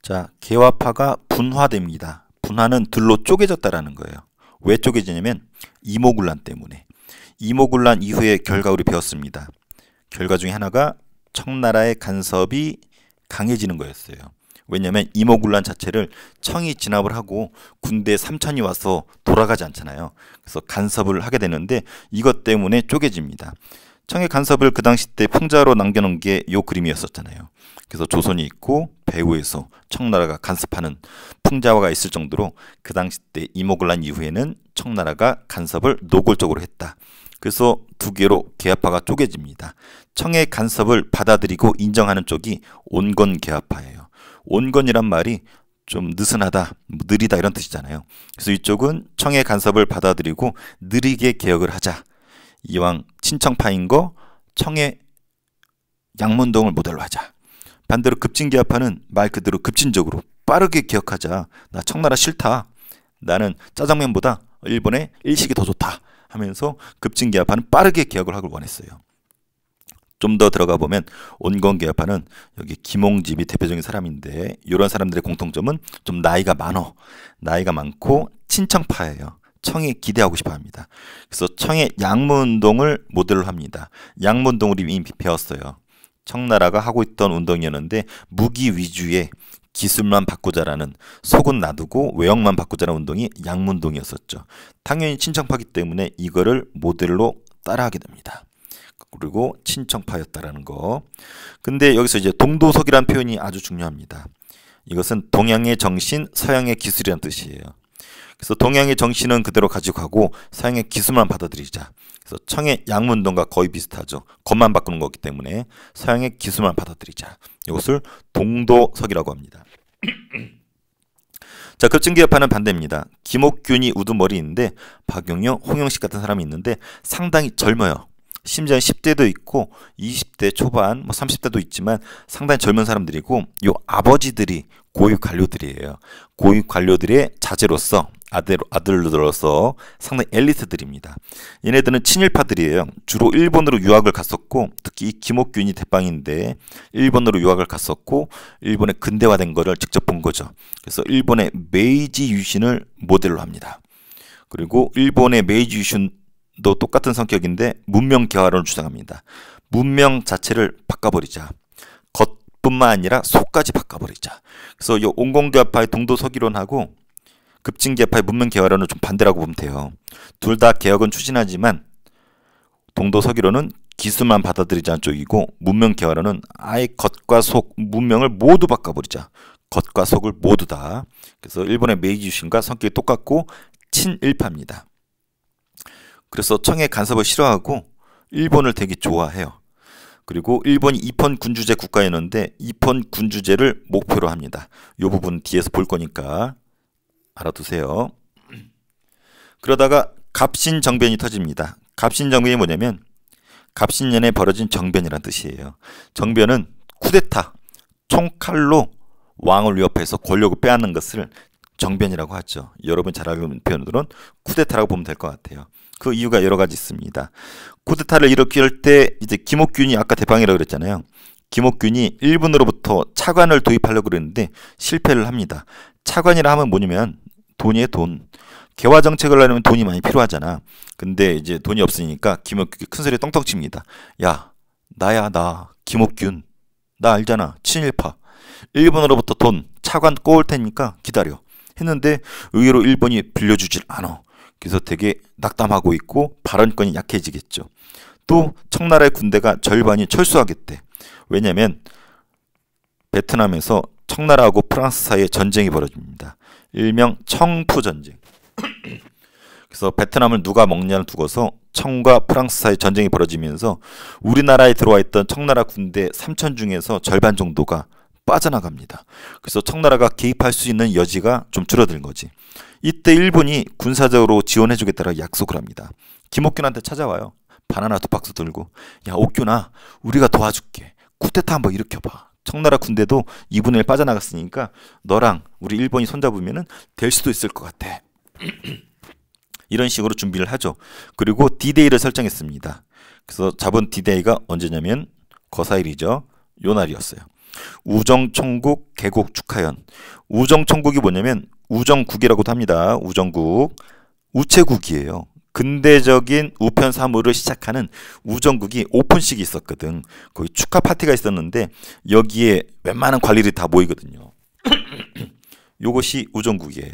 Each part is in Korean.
자, 개화파가 분화됩니다. 분화는 둘로 쪼개졌다라는 거예요. 왜 쪼개지냐면 이모군란 때문에. 이모군란 이후에 결과 우리 배웠습니다. 결과 중에 하나가 청나라의 간섭이 강해지는 거였어요. 왜냐하면 이모군란 자체를 청이 진압을 하고 군대 3천이 와서 돌아가지 않잖아요. 그래서 간섭을 하게 되는데 이것 때문에 쪼개집니다. 청의 간섭을 그 당시 때 풍자로 남겨놓은 게 요 그림이었었잖아요. 그래서 조선이 있고 배후에서 청나라가 간섭하는 풍자화가 있을 정도로 그 당시 때 이모군란 이후에는 청나라가 간섭을 노골적으로 했다. 그래서 두 개로 개화파가 쪼개집니다. 청의 간섭을 받아들이고 인정하는 쪽이 온건 개화파예요. 온건이란 말이 좀 느슨하다, 느리다 이런 뜻이잖아요. 그래서 이쪽은 청의 간섭을 받아들이고 느리게 개혁을 하자. 이왕 친청파인 거 청의 양문동을 모델로 하자. 반대로 급진개화파는 말 그대로 급진적으로 빠르게 개혁하자. 나 청나라 싫다. 나는 짜장면보다 일본의 일식이 더 좋다 하면서 급진개화파는 빠르게 개혁을 하길 원했어요. 좀 더 들어가 보면 온건개화파는 여기 김홍집이 대표적인 사람인데 이런 사람들의 공통점은 좀 나이가 많고 친청파예요. 청에 기대하고 싶어 합니다. 그래서 청의 양문운동을 모델로 합니다. 양문운동을 이미 배웠어요. 청나라가 하고 있던 운동이었는데 무기 위주의 기술만 바꾸자라는, 속은 놔두고 외형만 바꾸자라는 운동이 양문운동이었었죠. 당연히 친청파기 때문에 이거를 모델로 따라하게 됩니다. 그리고 친청파였다라는 거. 근데 여기서 이제 동도석이라는 표현이 아주 중요합니다. 이것은 동양의 정신, 서양의 기술이라는 뜻이에요. 그래서 동양의 정신은 그대로 가지고 가고 서양의 기술만 받아들이자. 그래서 청의 양문운동과 거의 비슷하죠. 것만 바꾸는 거기 때문에 서양의 기술만 받아들이자. 이것을 동도석이라고 합니다. 자, 급진개혁파는 반대입니다. 김옥균이 우두머리인데 박용효, 홍영식 같은 사람이 있는데 상당히 젊어요. 심지어 10대도 있고 20대 초반, 30대도 있지만 상당히 젊은 사람들이고 요 아버지들이 고위 관료들이에요. 고위 관료들의 자제로서 아들로서 상당히 엘리트들입니다. 얘네들은 친일파들이에요. 주로 일본으로 유학을 갔었고 특히 이 김옥균이 대빵인데 일본으로 유학을 갔었고 일본의 근대화된 거를 직접 본 거죠. 그래서 일본의 메이지 유신을 모델로 합니다. 그리고 일본의 메이지 유신도 똑같은 성격인데 문명 개화론을 주장합니다. 문명 자체를 바꿔버리자. 겉뿐만 아니라 속까지 바꿔버리자. 그래서 이 온건개화파의 동도서기론하고 급진개화파의 문명개화론은 좀 반대라고 보면 돼요. 둘 다 개혁은 추진하지만 동도서기론은 기술만 받아들이자는 쪽이고 문명개화론은 아예 겉과 속, 문명을 모두 바꿔버리자. 겉과 속을 모두 다. 그래서 일본의 메이지 유신과 성격이 똑같고 친일파입니다. 그래서 청의 간섭을 싫어하고 일본을 되게 좋아해요. 그리고 일본이 입헌 군주제 국가였는데 입헌 군주제를 목표로 합니다. 이 부분 뒤에서 볼 거니까 알아두세요. 그러다가 갑신정변이 터집니다. 갑신정변이 뭐냐면 갑신년에 벌어진 정변이란 뜻이에요. 정변은 쿠데타, 총칼로 왕을 위협해서 권력을 빼앗는 것을 정변이라고 하죠. 여러분 잘 알는 표현으로는 쿠데타라고 보면 될 것 같아요. 그 이유가 여러 가지 있습니다. 쿠데타를 일으킬 때 이제 김옥균이 아까 대빵이라고 그랬잖아요. 김옥균이 일본으로부터 차관을 도입하려고 그랬는데 실패를 합니다. 차관이라 하면 뭐냐면 돈이에요, 돈. 개화 정책을 하려면 돈이 많이 필요하잖아. 근데 이제 돈이 없으니까 김옥균이 큰소리에 떵떵 칩니다. 야, 나 김옥균. 나 알잖아. 친일파. 일본으로부터 돈, 차관 꼬을 테니까 기다려. 했는데 의외로 일본이 빌려주질 않아. 그래서 되게 낙담하고 있고 발언권이 약해지겠죠. 또 청나라의 군대가 절반이 철수하겠대. 왜냐하면 베트남에서 청나라하고 프랑스 사이에 전쟁이 벌어집니다. 일명 청푸전쟁. 그래서 베트남을 누가 먹냐를 두고서 청과 프랑스 사이 전쟁이 벌어지면서 우리나라에 들어와 있던 청나라 군대 3천 중에서 절반 정도가 빠져나갑니다. 그래서 청나라가 개입할 수 있는 여지가 좀 줄어든 거지. 이때 일본이 군사적으로 지원해주겠다고 약속을 합니다. 김옥균한테 찾아와요. 바나나 2박스 들고, 야 옥균아, 우리가 도와줄게. 쿠데타 한번 일으켜봐. 청나라 군대도 2분의 1 빠져나갔으니까 너랑 우리 일본이 손잡으면 될 수도 있을 것 같아. 이런 식으로 준비를 하죠. 그리고 D-Day를 설정했습니다. 그래서 잡은 D-Day가 언제냐면 거사일이죠. 요 날이었어요. 우정총국 개국 축하연. 우정총국이 뭐냐면 우정국이라고도 합니다. 우정국. 우체국이에요. 근대적인 우편 사무를 시작하는 우정국이 오픈식이 있었거든. 거기 축하 파티가 있었는데 여기에 웬만한 관리들이 다 모이거든요. 요것이 우정국이에요.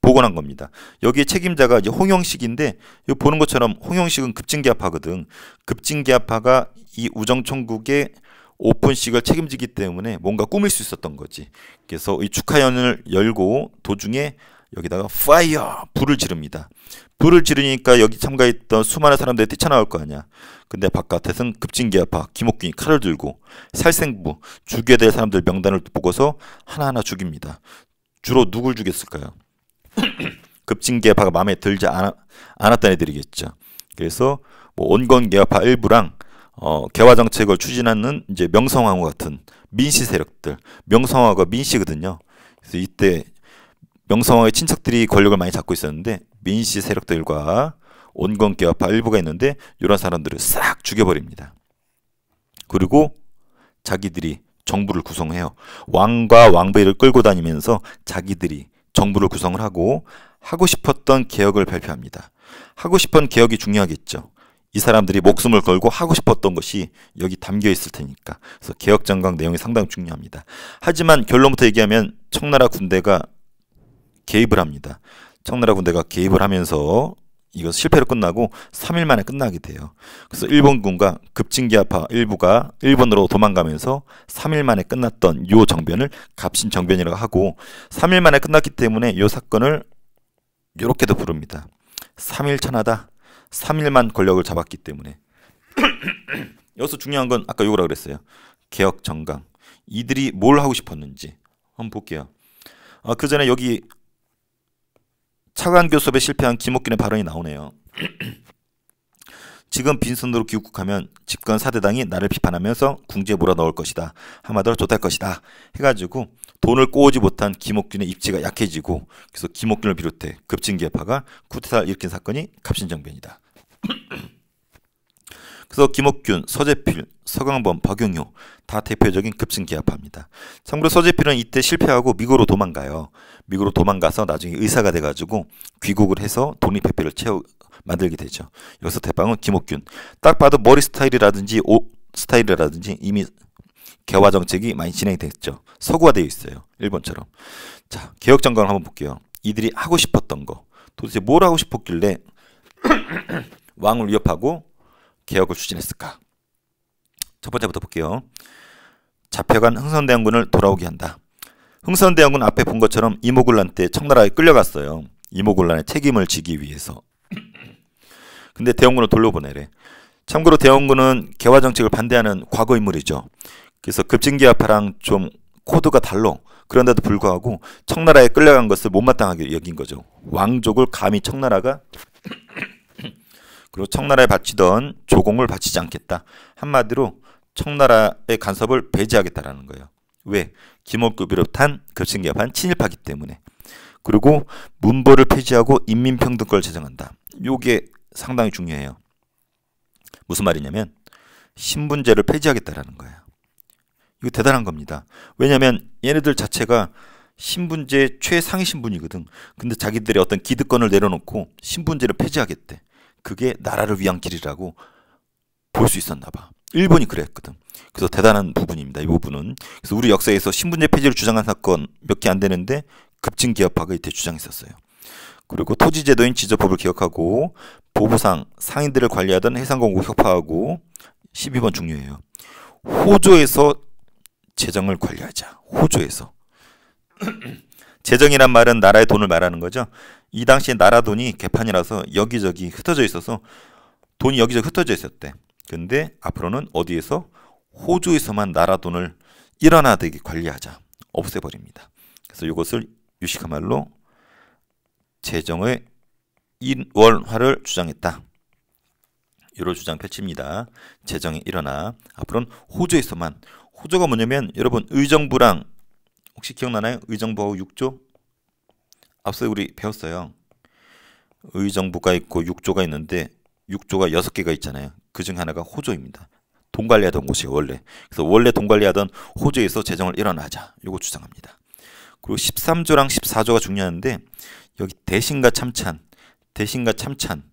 복원한 겁니다. 여기에 책임자가 이제 홍영식인데 여기 보는 것처럼 홍영식은 급진계합파거든. 급진계합파가 이 우정총국의 오픈식을 책임지기 때문에 뭔가 꾸밀 수 있었던 거지. 그래서 이 축하연을 열고 도중에 여기다가 파이어! 불을 지릅니다. 불을 지르니까 여기 참가했던 수많은 사람들이 뛰쳐나올 거 아니야. 근데 바깥에서는 급진계합파 김옥균이 칼을 들고 살생부 죽여야 될 사람들 명단을 보고서 하나하나 죽입니다. 주로 누굴 죽였을까요? 급진계합파가 마음에 들지 않았던 애들이겠죠. 그래서 뭐 온건계합파 일부랑 개화정책을 추진하는 이제 명성황후 같은 민씨 세력들, 명성황후가 민씨거든요. 그래서 이때 명성황후의 친척들이 권력을 많이 잡고 있었는데 민씨 세력들과 온건계합파 일부가 있는데 이런 사람들을 싹 죽여버립니다. 그리고 자기들이 정부를 구성해요. 왕과 왕비를 끌고 다니면서 자기들이 정부를 구성을 하고 싶었던 개혁을 발표합니다. 하고 싶은 개혁이 중요하겠죠. 이 사람들이 목숨을 걸고 하고 싶었던 것이 여기 담겨 있을 테니까. 그래서 개혁정강 내용이 상당히 중요합니다. 하지만 결론부터 얘기하면 청나라 군대가 개입을 합니다. 청나라 군대가 개입을 하면서 이거 실패로 끝나고 3일 만에 끝나게 돼요. 그래서 일본군과 급진계합파 일부가 일본으로 도망가면서 3일 만에 끝났던 요 정변을 갑신정변이라고 하고 3일 만에 끝났기 때문에 요 사건을 이렇게도 부릅니다. 3일 천하다. 3일만 권력을 잡았기 때문에. 여기서 중요한 건 아까 요거라 그랬어요. 개혁 정강. 이들이 뭘 하고 싶었는지 한번 볼게요. 그 전에 여기 차관교섭에 실패한 김옥균의 발언이 나오네요. 지금 빈손으로 귀국하면 집권 4대당이 나를 비판하면서 궁지에 몰아넣을 것이다. 한마디로 좆할 것이다. 해가지고 돈을 꼬우지 못한 김옥균의 입지가 약해지고 그래서 김옥균을 비롯해 급진계파가 쿠데타를 일으킨 사건이 갑신정변이다. 그래서 김옥균, 서재필, 서강범, 박용효 다 대표적인 급진계합파입니다. 참고로 서재필은 이때 실패하고 미국으로 도망가요. 미국으로 도망가서 나중에 의사가 돼가지고 귀국을 해서 독립회폐를 만들게 되죠. 여기서 대빵은 김옥균. 딱 봐도 머리 스타일이라든지 옷 스타일이라든지 이미 개화 정책이 많이 진행이 됐죠. 서구화되어 있어요. 일본처럼. 자, 개혁정강을 한번 볼게요. 이들이 하고 싶었던 거. 도대체 뭘 하고 싶었길래 왕을 위협하고 개혁을 추진했을까? 첫 번째부터 볼게요. 잡혀간 흥선대원군을 돌아오게 한다. 흥선대원군 앞에 본 것처럼 이모군란 때 청나라에 끌려갔어요. 이모군란의 책임을 지기 위해서. 근데 대원군을 돌려보내래. 참고로 대원군은 개화정책을 반대하는 과거 인물이죠. 그래서 급진계합파랑 좀 코드가 달라. 그런데도 불구하고 청나라에 끌려간 것을 못마땅하게 여긴 거죠. 왕족을 감히 청나라가 그리고 청나라에 바치던 조공을 바치지 않겠다. 한마디로 청나라의 간섭을 배제하겠다라는 거예요. 왜? 김옥균을 비롯한 급진계합파는 친일파기 때문에. 그리고 문벌을 폐지하고 인민평등권을 제정한다. 요게 상당히 중요해요. 무슨 말이냐면 신분제를 폐지하겠다라는 거예요. 이거 대단한 겁니다. 왜냐하면 얘네들 자체가 신분제 최상위 신분이거든. 근데 자기들의 어떤 기득권을 내려놓고 신분제를 폐지하겠대. 그게 나라를 위한 길이라고 볼 수 있었나 봐. 일본이 그랬거든. 그래서 대단한 부분입니다. 이 부분은. 그래서 우리 역사에서 신분제 폐지를 주장한 사건 몇 개 안 되는데 급진계합파가 이때 주장했었어요. 그리고 토지제도인 지저법을 기억하고 보부상 상인들을 관리하던 해상공국 협파하고 12번 중요해요. 호조에서 재정을 관리하자. 호조에서. 재정이란 말은 나라의 돈을 말하는 거죠. 이 당시에 나라 돈이 개판이라서 여기저기 흩어져 있어서 돈이 여기저기 흩어져 있었대. 근데 앞으로는 어디에서? 호주에서만 나라 돈을 일원화되게 관리하자. 없애버립니다. 그래서 이것을 유식한 말로 재정의 일원화를 주장했다. 이런 주장 펼칩니다. 재정의 일원화. 앞으로는 호주에서만. 호주가 뭐냐면 여러분 의정부랑 혹시 기억나나요? 의정부하고 육조? 앞서 우리 배웠어요. 의정부가 있고 육조가 있는데 육조가 6개가 있잖아요. 그 중에 하나가 호조입니다. 돈 관리하던 곳이에요, 원래. 그래서 원래 돈 관리하던 호주에서 재정을 일어나자. 요거 주장합니다. 그리고 13조랑 14조가 중요한데 여기 대신과 참찬, 대신과 참찬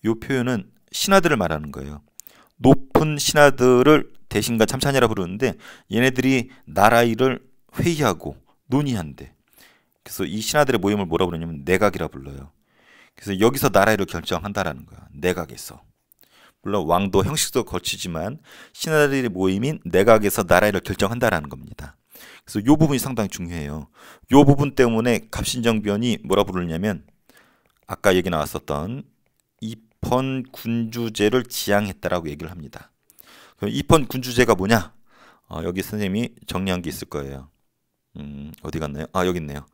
요 표현은 신하들을 말하는 거예요. 높은 신하들을 대신과 참찬이라 부르는데 얘네들이 나라 일을 회의하고 논의한대. 그래서 이 신하들의 모임을 뭐라 부르냐면 내각이라 불러요. 그래서 여기서 나라 일을 결정한다라는 거야. 내각에서. 물론 왕도 형식도 거치지만 신하들의 모임인 내각에서 나라 일을 결정한다라는 겁니다. 그래서 이 부분이 상당히 중요해요. 이 부분 때문에 갑신정변이 뭐라 부르냐면 아까 얘기 나왔었던 입헌군주제를 지향했다라고 얘기를 합니다. 그럼 입헌군주제가 뭐냐? 여기 선생님이 정리한 게 있을 거예요. 어디 갔나요? 여기 있네요.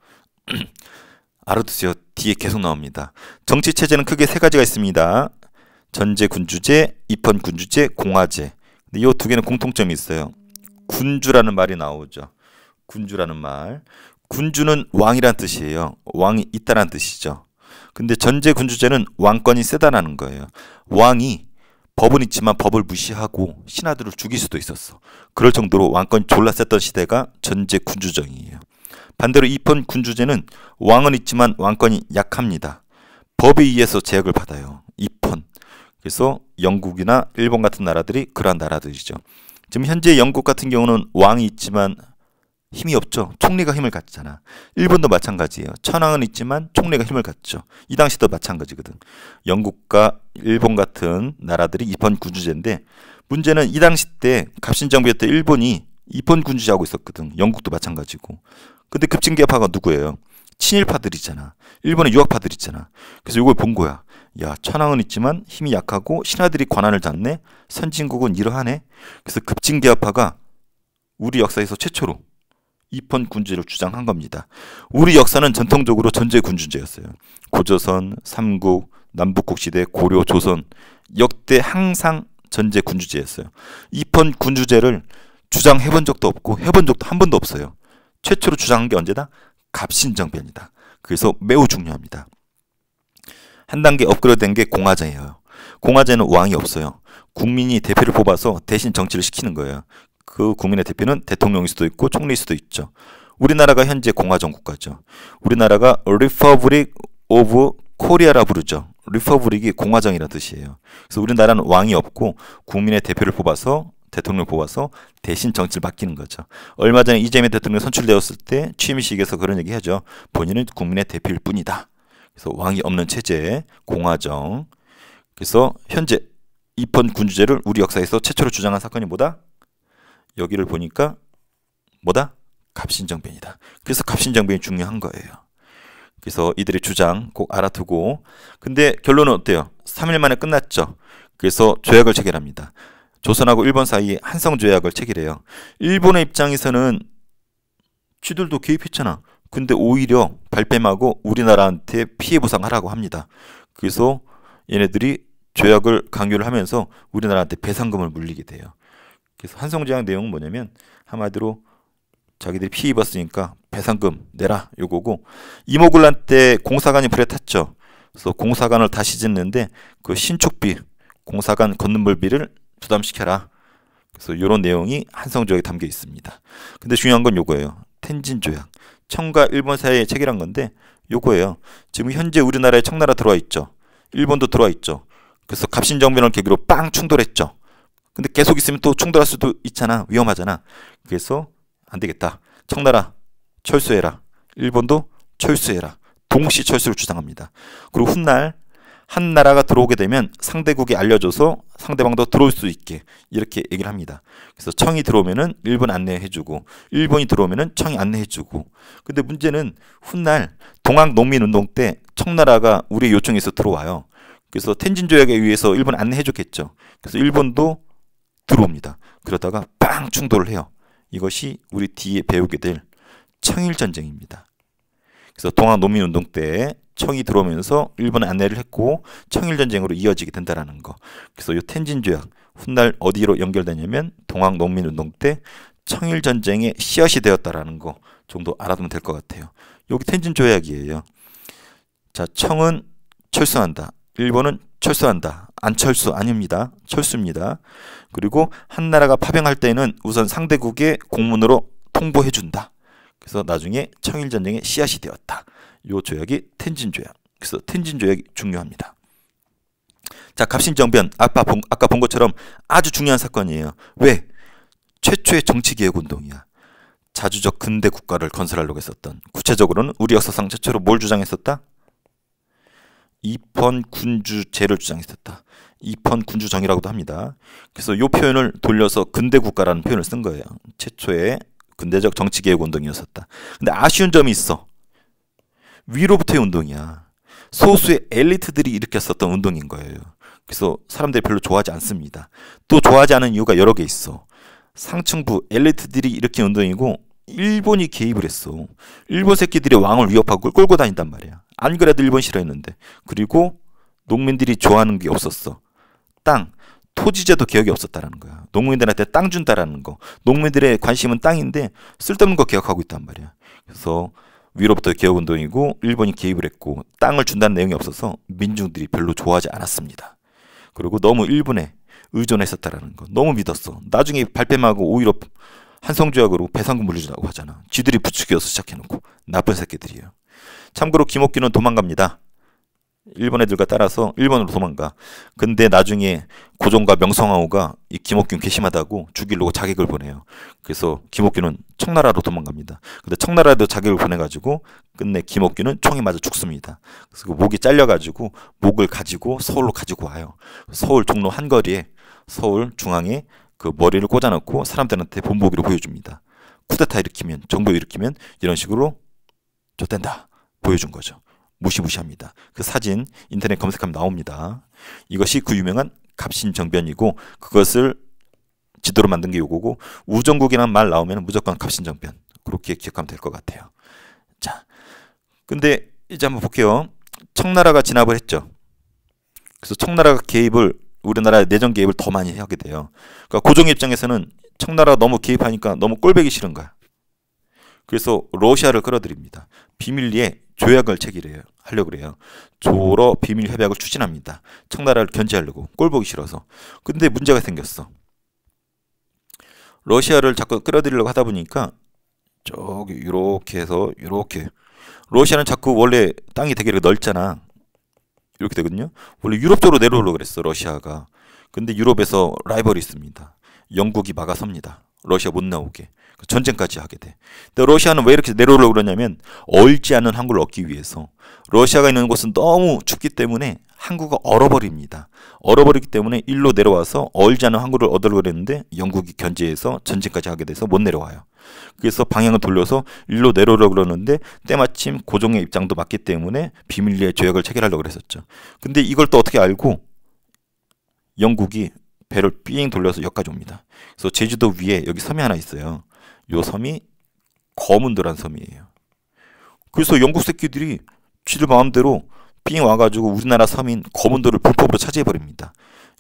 알아두세요. 뒤에 계속 나옵니다. 정치체제는 크게 세 가지가 있습니다. 전제군주제, 입헌군주제, 공화제. 근데 이 두 개는 공통점이 있어요. 군주라는 말이 나오죠. 군주라는 말. 군주는 왕이란 뜻이에요. 왕이 있다란 뜻이죠. 근데 전제군주제는 왕권이 세다라는 거예요. 왕이 법은 있지만 법을 무시하고 신하들을 죽일 수도 있었어. 그럴 정도로 왕권이 졸라 셌던 시대가 전제군주정이에요. 반대로 입헌군주제는 왕은 있지만 왕권이 약합니다. 법에 의해서 제약을 받아요. 입헌. 그래서 영국이나 일본 같은 나라들이 그러한 나라들이죠. 지금 현재 영국 같은 경우는 왕이 있지만 힘이 없죠. 총리가 힘을 갖잖아. 일본도 마찬가지예요. 천황은 있지만 총리가 힘을 갖죠. 이 당시도 마찬가지거든. 영국과 일본 같은 나라들이 입헌군주제인데 문제는 이 당시 때 갑신정변 때 일본이 입헌군주제하고 있었거든. 영국도 마찬가지고. 근데 급진개파가 누구예요? 친일파들이잖아. 일본의 유학파들 있잖아. 그래서 이걸 본 거야. 야, 천황은 있지만 힘이 약하고 신하들이 권한을 잡네. 선진국은 이러하네. 그래서 급진개파가 우리 역사에서 최초로 입헌군주제를 주장한 겁니다. 우리 역사는 전통적으로 전제군주제였어요. 고조선, 삼국, 남북국 시대, 고려, 조선 역대 항상 전제군주제였어요. 입헌군주제를 주장해본 적도 없고 해본 적도 한 번도 없어요. 최초로 주장한 게 언제다? 갑신정변이다. 그래서 매우 중요합니다. 한 단계 업그레이드된 게 공화제예요. 공화제는 왕이 없어요. 국민이 대표를 뽑아서 대신 정치를 시키는 거예요. 그 국민의 대표는 대통령일 수도 있고 총리일 수도 있죠. 우리나라가 현재 공화정 국가죠. 우리나라가 Republic of Korea라 부르죠. 리퍼블릭이 공화정이라는 뜻이에요. 그래서 우리나라는 왕이 없고 국민의 대표를 뽑아서 대통령을 뽑아서 대신 정치를 맡기는 거죠. 얼마 전에 이재명 대통령이 선출되었을 때 취임식에서 그런 얘기 하죠. 본인은 국민의 대표일 뿐이다. 그래서 왕이 없는 체제, 공화정. 그래서 현재 입헌군주제를 우리 역사에서 최초로 주장한 사건이 뭐다? 여기를 보니까 뭐다? 갑신정변이다. 그래서 갑신정변이 중요한 거예요. 그래서 이들의 주장 꼭 알아두고. 근데 결론은 어때요? 3일 만에 끝났죠. 그래서 조약을 체결합니다. 조선하고 일본 사이에 한성조약을 체결해요. 일본의 입장에서는 쥐들도 개입했잖아. 근데 오히려 발뺌하고 우리나라한테 피해 보상하라고 합니다. 그래서 얘네들이 조약을 강요를 하면서 우리나라한테 배상금을 물리게 돼요. 그래서 한성조약 내용은 뭐냐면 한마디로 자기들이 피해 입었으니까 배상금 내라 요거고, 이모군란 때 공사관이 불에 탔죠. 그래서 공사관을 다시 짓는데 그 신축비, 공사관 건물비를 부담시켜라. 그래서 이런 내용이 한성조약에 담겨 있습니다. 근데 중요한 건 요거예요. 텐진조약. 청과 일본 사이에 체결한 건데 요거예요. 지금 현재 우리나라에 청나라 들어와 있죠. 일본도 들어와 있죠. 그래서 갑신정변을 계기로 빵 충돌했죠. 근데 계속 있으면 또 충돌할 수도 있잖아. 위험하잖아. 그래서 안 되겠다. 청나라 철수해라. 일본도 철수해라. 동시 철수를 주장합니다. 그리고 훗날 한 나라가 들어오게 되면 상대국이 알려줘서 상대방도 들어올 수 있게 이렇게 얘기를 합니다. 그래서 청이 들어오면은 일본 안내해주고 일본이 들어오면은 청이 안내해주고. 근데 문제는 훗날 동학농민운동 때 청나라가 우리 요청에서 들어와요. 그래서 텐진조약에 의해서 일본 안내해줬겠죠. 그래서 일본도 들어옵니다. 그러다가 빵 충돌을 해요. 이것이 우리 뒤에 배우게 될 청일전쟁입니다. 그래서 동학농민운동 때 청이 들어오면서 일본 안내를 했고 청일전쟁으로 이어지게 된다는 거. 그래서 이 텐진조약 훗날 어디로 연결되냐면 동학농민운동 때 청일전쟁의 씨앗이 되었다라는 거 정도 알아두면 될 것 같아요. 여기 텐진조약이에요. 자, 청은 철수한다. 일본은 철수한다. 안철수 아닙니다. 철수입니다. 그리고 한 나라가 파병할 때는 우선 상대국에 공문으로 통보해준다. 그래서 나중에 청일전쟁의 씨앗이 되었다. 이 조약이 텐진조약. 그래서 텐진조약이 중요합니다. 자, 갑신정변. 아까 본 것처럼 아주 중요한 사건이에요. 왜? 최초의 정치개혁운동이야. 자주적 근대 국가를 건설하려고 했었던. 구체적으로는 우리 역사상 최초로 뭘 주장했었다? 입헌군주제를 주장했었다. 입헌군주정이라고도 합니다. 그래서 이 표현을 돌려서 근대국가라는 표현을 쓴 거예요. 최초의 근대적 정치개혁운동이었었다. 근데 아쉬운 점이 있어. 위로부터의 운동이야. 소수의 엘리트들이 일으켰었던 운동인 거예요. 그래서 사람들이 별로 좋아하지 않습니다. 또 좋아하지 않은 이유가 여러 개 있어. 상층부 엘리트들이 일으킨 운동이고 일본이 개입을 했어. 일본 새끼들이 왕을 위협하고 끌고 다닌단 말이야. 안 그래도 일본 싫어했는데. 그리고 농민들이 좋아하는 게 없었어. 땅, 토지제도 개혁이 없었다라는 거야. 농민들한테 땅 준다라는 거. 농민들의 관심은 땅인데 쓸데없는 거 개혁하고 있단 말이야. 그래서 위로부터 개혁운동이고 일본이 개입을 했고 땅을 준다는 내용이 없어서 민중들이 별로 좋아하지 않았습니다. 그리고 너무 일본에 의존했었다라는 거. 너무 믿었어. 나중에 발뺌하고 오히려 한성조약으로 배상금 물려주라고 하잖아. 쥐들이 부추겨서 시작해놓고. 나쁜 새끼들이에요. 참고로 김옥균은 도망갑니다. 일본 애들과 따라서 일본으로 도망가. 근데 나중에 고종과 명성황후가 이 김옥균 괘씸하다고 죽이려고 자객을 보내요. 그래서 김옥균은 청나라로 도망갑니다. 근데 청나라에도 자객을 보내가지고 끝내 김옥균은 총에 맞아 죽습니다. 그래서 그 목이 잘려가지고 목을 가지고 서울로 가지고 와요. 서울 종로 한거리에 서울 중앙에 그 머리를 꽂아놓고 사람들한테 본보기로 보여줍니다. 쿠데타 일으키면, 정부 일으키면 이런 식으로 좆된다 보여준 거죠. 무시무시합니다. 그 사진 인터넷 검색하면 나옵니다. 이것이 그 유명한 갑신정변이고 그것을 지도로 만든 게 요거고 우정국이라는 말 나오면 무조건 갑신정변. 그렇게 기억하면 될 것 같아요. 자, 근데 이제 한번 볼게요. 청나라가 진압을 했죠. 그래서 청나라가 개입을 우리나라의 내정 개입을 더 많이 하게 돼요. 그러니까 고종 입장에서는 청나라가 너무 개입하니까 너무 꼴보기 싫은 거야. 그래서 러시아를 끌어들입니다. 비밀리에 조약을 하려고 그래요. 조로 비밀 협약을 추진합니다. 청나라를 견제하려고. 꼴보기 싫어서. 근데 문제가 생겼어. 러시아를 자꾸 끌어들이려고 하다 보니까 저기 이렇게 해서 이렇게. 러시아는 자꾸 원래 땅이 되게 넓잖아. 이렇게 되거든요. 원래 유럽 쪽으로 내려오려고 그랬어. 러시아가. 근데 유럽에서 라이벌이 있습니다. 영국이 막아섭니다. 러시아 못 나오게. 전쟁까지 하게 돼. 근데 러시아는 왜 이렇게 내려오려고 그러냐면 얼지 않은 항구를 얻기 위해서. 러시아가 있는 곳은 너무 춥기 때문에 항구가 얼어버립니다. 얼어버리기 때문에 일로 내려와서 얼지 않은 항구를 얻으려고 그랬는데 영국이 견제해서 전쟁까지 하게 돼서 못 내려와요. 그래서 방향을 돌려서 일로 내려오려고 그러는데 때마침 고종의 입장도 맞기 때문에 비밀리에 조약을 체결하려고 그랬었죠. 근데 이걸 또 어떻게 알고 영국이 배를 삥 돌려서 여기까지 옵니다. 그래서 제주도 위에 여기 섬이 하나 있어요. 요 섬이 거문도란 섬이에요. 그래서 영국 새끼들이 쥐들 마음대로 삥 와가지고 우리나라 섬인 거문도를 불법으로 차지해버립니다.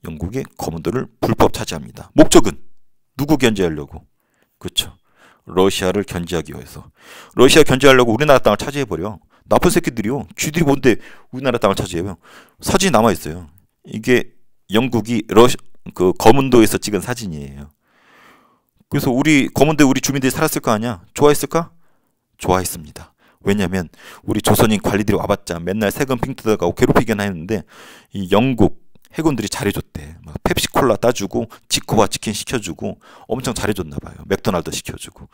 영국이 거문도를 불법 차지합니다. 목적은 누구 견제하려고? 그렇죠. 러시아를 견제하기 위해서. 러시아 견제하려고 우리나라 땅을 차지해버려. 나쁜 새끼들이요. 쥐들이 뭔데 우리나라 땅을 차지해요. 사진이 남아있어요. 이게 영국이 그 거문도에서 찍은 사진이에요. 그래서 거문도에 우리 주민들이 살았을 거 아니야? 좋아했을까? 좋아했습니다. 왜냐면 우리 조선인 관리들이 와봤자 맨날 세금 핑 뜯어가고 괴롭히긴 했는데 이 영국 해군들이 잘해줬대. 막 펩시콜라 따주고 지코바 치킨 시켜주고 엄청 잘해줬나 봐요. 맥도날드 시켜주고.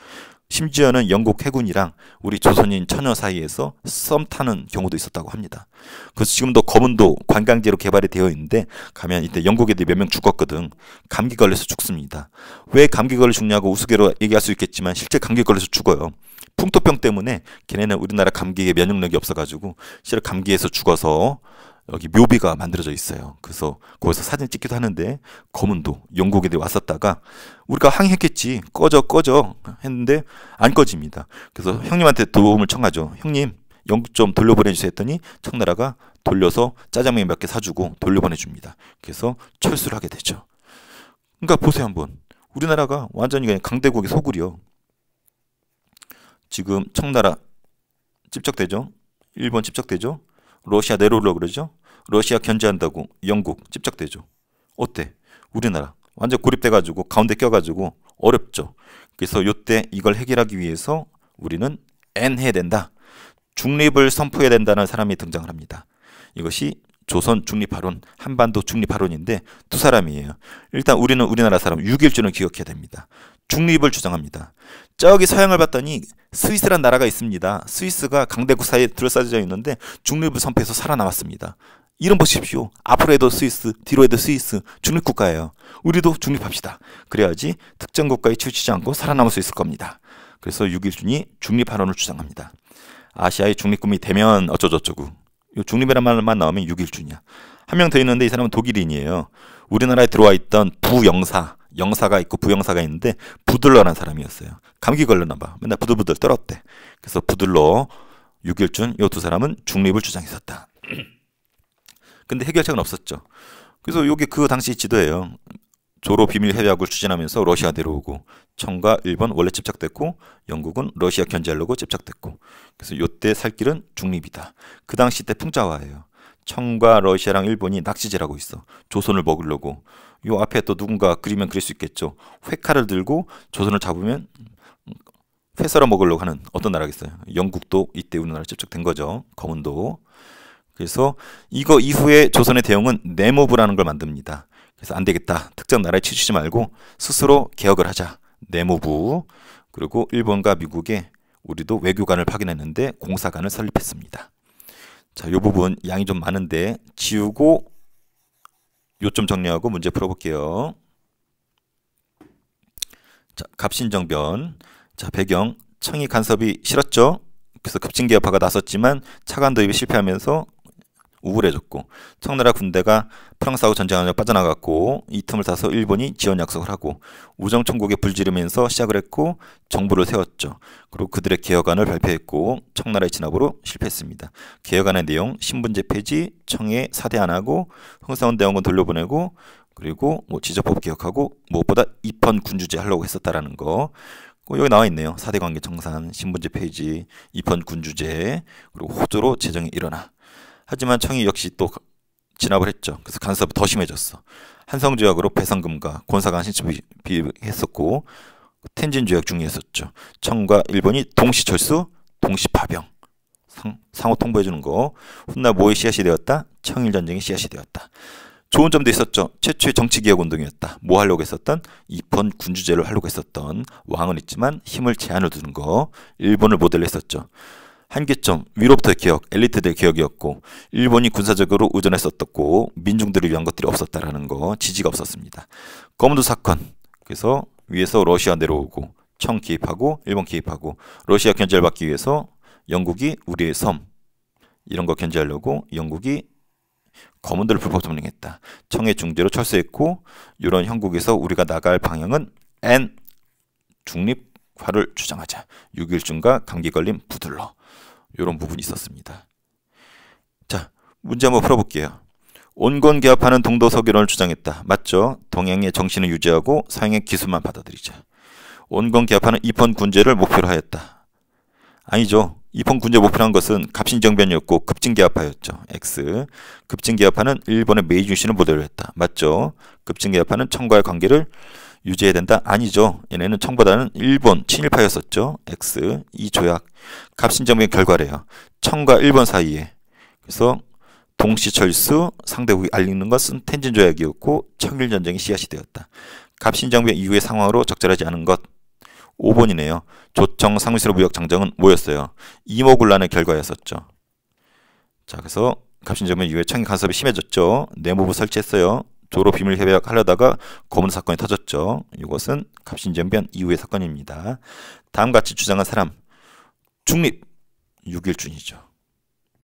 심지어는 영국 해군이랑 우리 조선인 처녀 사이에서 썸 타는 경우도 있었다고 합니다. 그래서 지금도 거문도 관광지로 개발이 되어 있는데 가면 이때 영국 애들이 몇 명 죽었거든. 감기 걸려서 죽습니다. 왜 감기 걸려 죽냐고 우스개로 얘기할 수 있겠지만 실제 감기 걸려서 죽어요. 풍토병 때문에 걔네는 우리나라 감기에 면역력이 없어가지고 실제 감기에서 죽어서 여기 묘비가 만들어져 있어요. 그래서 거기서 사진 찍기도 하는데 거문도 영국 애들이 왔었다가 우리가 항의했겠지. 꺼져 했는데 안 꺼집니다. 그래서 형님한테 도움을 청하죠. 형님 영국 좀 돌려보내주세요 했더니 청나라가 돌려서 짜장면 몇 개 사주고 돌려보내줍니다. 그래서 철수를 하게 되죠. 그러니까 보세요 한번. 우리나라가 완전히 그냥 강대국의 소굴이요. 지금 청나라 찝적대죠. 일본 찝적대죠. 러시아 내려오려고 그러죠. 러시아 견제한다고 영국 찝적대죠. 어때? 우리나라 완전 고립돼가지고 가운데 껴가지고 어렵죠. 그래서 요때 이걸 해결하기 위해서 우리는 N 해야 된다. 중립을 선포해야 된다는 사람이 등장을 합니다. 이것이 조선 중립화론, 한반도 중립화론인데 두 사람이에요. 일단 우리는 우리나라 사람 6.1주는 기억해야 됩니다. 중립을 주장합니다. 저기 서양을 봤더니 스위스란 나라가 있습니다. 스위스가 강대국 사이에 둘러싸여 있는데 중립을 선포해서 살아남았습니다. 이름 보십시오. 앞으로 해도 스위스, 뒤로 해도 스위스, 중립국가예요. 우리도 중립합시다. 그래야지 특정 국가에 치우치지 않고 살아남을 수 있을 겁니다. 그래서 6.1준이 중립화론을 주장합니다. 아시아의 중립국이 되면 어쩌고저쩌고. 이 중립이라는 말만 나오면 6.1준이야. 한 명 더 있는데 이 사람은 독일인이에요. 우리나라에 들어와 있던 부영사, 영사가 있고 부영사가 있는데 부들러라는 사람이었어요. 감기 걸렸나 봐. 맨날 부들부들 떨었대. 그래서 부들러, 6.1준 이 두 사람은 중립을 주장했었다. 근데 해결책은 없었죠. 그래서 이게 그 당시 지도예요. 조로 비밀 협약을 추진하면서 러시아 내려오고 청과 일본 원래 집착됐고 영국은 러시아 견제하려고 집착됐고 그래서 이때 살 길은 중립이다. 그 당시 때 풍자화예요. 청과 러시아랑 일본이 낚시질하고 있어. 조선을 먹으려고. 요 앞에 또 누군가 그리면 그릴 수 있겠죠. 회칼을 들고 조선을 잡으면 회 썰어 먹으려고 하는 어떤 나라겠어요. 영국도 이때 우리나라 집착된 거죠. 검은도. 그래서 이거 이후에 조선의 대응은 내무부라는 걸 만듭니다. 그래서 안 되겠다. 특정 나라에 치우치지 말고 스스로 개혁을 하자. 내무부. 그리고 일본과 미국에 우리도 외교관을 파견했는데 공사관을 설립했습니다. 자, 이 부분 양이 좀 많은데 지우고 요점 정리하고 문제 풀어볼게요. 자, 갑신정변. 자, 배경. 청이 간섭이 싫었죠. 그래서 급진개혁파가 나섰지만 차관 도입이 실패하면서 우울해졌고 청나라 군대가 프랑스하고 전쟁하느라 빠져나갔고 이 틈을 타서 일본이 지원 약속을 하고 우정 총국에 불지르면서 시작을 했고 정부를 세웠죠. 그리고 그들의 개혁안을 발표했고 청나라의 진압으로 실패했습니다. 개혁안의 내용 신분제 폐지, 청에 사대 안 하고 흥사원 대원군 돌려보내고 그리고 뭐 지적법 개혁하고 무엇보다 입헌 군주제 하려고 했었다라는 거. 여기 나와 있네요. 사대관계 청산, 신분제 폐지, 입헌 군주제, 그리고 호조로 재정이 일어나. 하지만 청이 역시 또 진압을 했죠. 그래서 간섭이 더 심해졌어. 한성조약으로 배상금과 권사관 신청비 했었고 텐진조약 중이었었죠. 청과 일본이 동시철수, 동시파병. 상호 통보해주는 거. 훗날 뭐의 씨앗이 되었다? 청일전쟁의 씨앗이 되었다. 좋은 점도 있었죠. 최초의 정치개혁운동이었다. 뭐 하려고 했었던? 입헌 군주제를 하려고 했었던 왕은 있지만 힘을 제한을 두는 거. 일본을 모델로 했었죠. 한계점, 위로부터의 개혁, 엘리트들의 개혁이었고 일본이 군사적으로 의존했었고 민중들을 위한 것들이 없었다라는 거, 지지가 없었습니다. 검은도 사건, 그래서 위에서 러시아 내려오고 청 개입하고 일본 개입하고 러시아 견제를 받기 위해서 영국이 우리의 섬 이런 거 견제하려고 영국이 검은들을 불법 점령했다. 청의 중재로 철수했고 이런 형국에서 우리가 나갈 방향은 N 중립화를 주장하자. 6.1준과 감기 걸린 부들러. 이런 부분이 있었습니다. 자, 문제 한번 풀어볼게요. 온건 개합하는 동도 서결론을 주장했다. 맞죠? 동양의 정신을 유지하고 서양의 기술만 받아들이자. 온건 개합하는 입헌 군제를 목표로 하였다. 아니죠. 입헌 군제 목표로 한 것은 갑신정변이었고 급진개합파였죠. X. 급진개합파는 일본의 메이주시를 모델로 했다. 맞죠? 급진개합파는 청과의 관계를 유지해야 된다? 아니죠. 얘네는 청보다는 일본 친일파였었죠. X. 이 조약. 갑신정변의 결과래요. 청과 일본 사이에. 그래서 동시철수, 상대국이 알리는 것은 텐진조약이었고 청일전쟁이 씨앗이 되었다. 갑신정변 이후의 상황으로 적절하지 않은 것. 5번이네요. 조청 상무시로 무역 장정은 뭐였어요? 이모군란의 결과였었죠. 자, 그래서 갑신정변 이후에 청이 간섭이 심해졌죠. 내무부 설치했어요. 조로 비밀 협약 하려다가 검은 사건이 터졌죠. 이것은 갑신정변 이후의 사건입니다. 다음같이 주장한 사람 중립 6.1준이죠.